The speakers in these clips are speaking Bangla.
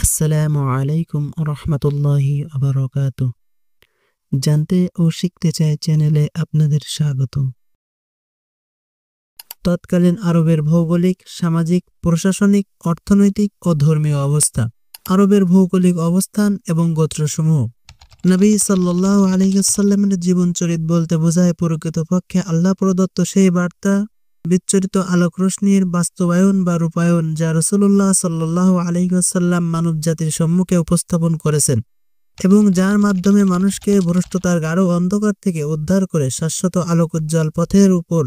আসসালামু আলাইকুম রহমতুল্লাহি আবরাকাতু। জানতে ও শিখতে চাই চ্যানেলে আপনাদের স্বাগতম। তৎকালীন আরবের ভৌগোলিক, সামাজিক, প্রশাসনিক, অর্থনৈতিক ও ধর্মীয় অবস্থা। আরবের ভৌগোলিক অবস্থান এবং গোত্রসমূহ। নবী সাল্লাল্লাহু আলাইহি ওয়াসাল্লামের জীবনচরিত বলতে বোঝায় প্রকৃতপক্ষে আল্লাহ প্রদত্ত সেই বার্তা বিচ্ছরিত আলোক রশ্মির বাস্তবায়ন বা রূপায়ণ, যা রাসূলুল্লাহ সাল্লাল্লাহু আলাইহি ওয়াসাল্লাম মানব জাতির সম্মুখে উপস্থাপন করেছেন এবং যার মাধ্যমে মানুষকে ভ্রষ্টতার গাঢ় অন্ধকার থেকে উদ্ধার করে শাশ্বত আলোকোজ্জ্বল পথের উপর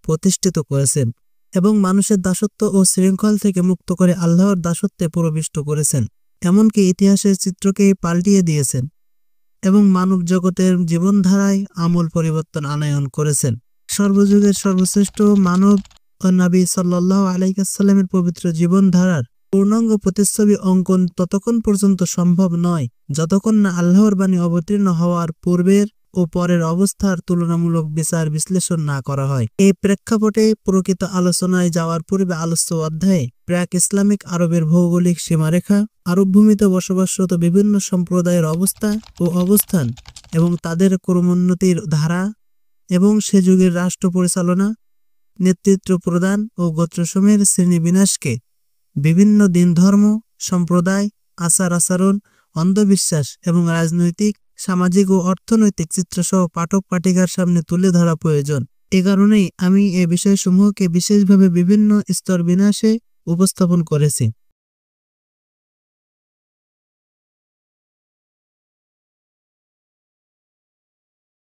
প্রতিষ্ঠিত করেছেন এবং মানুষের দাসত্ব ও শৃঙ্খল থেকে মুক্ত করে আল্লাহর দাসত্বে প্রবিষ্ট করেছেন, এমনকি ইতিহাসের চিত্রকেই পাল্টিয়ে দিয়েছেন এবং মানব জগতের জীবনধারায় আমূল পরিবর্তন আনয়ন করেছেন। সর্বযুগের সর্বশ্রেষ্ঠ মানব ও নবী সাল্লাল্লাহু আলাইহি ওয়াসাল্লামের পবিত্র জীবনধারার পূর্ণাঙ্গ প্রতিচ্ছবি অঙ্কন ততক্ষণ পর্যন্ত সম্ভব নয় যতক্ষণ না আল্লাহর বাণী অবতীর্ণ হওয়ার পূর্বের ও পরের অবস্থার তুলনামূলক বিচার বিশ্লেষণ না করা হয়। এই প্রেক্ষাপটে প্রকৃত আলোচনায় যাওয়ার পূর্বে আলোচ্য অধ্যায়ে প্রাক ইসলামিক আরবের ভৌগোলিক সীমারেখা, আরব ভূমিতে বসবাসরত বিভিন্ন সম্প্রদায়ের অবস্থা ও অবস্থান এবং তাদের ক্রমোন্নতির ধারা এবং সে যুগের রাষ্ট্র পরিচালনা, নেতৃত্ব প্রদান ও গোত্রসমূহের শ্রেণীবিন্যাসকে বিভিন্ন দিন, ধর্ম, সম্প্রদায়, আচার আচরণ, অন্ধবিশ্বাস এবং রাজনৈতিক, সামাজিক ও অর্থনৈতিক চিত্রসহ পাঠক পাঠিকার সামনে তুলে ধরা প্রয়োজন। এ কারণেই আমি এই বিষয়সমূহকে বিশেষভাবে বিভিন্ন স্তর বিন্যাসে উপস্থাপন করেছি।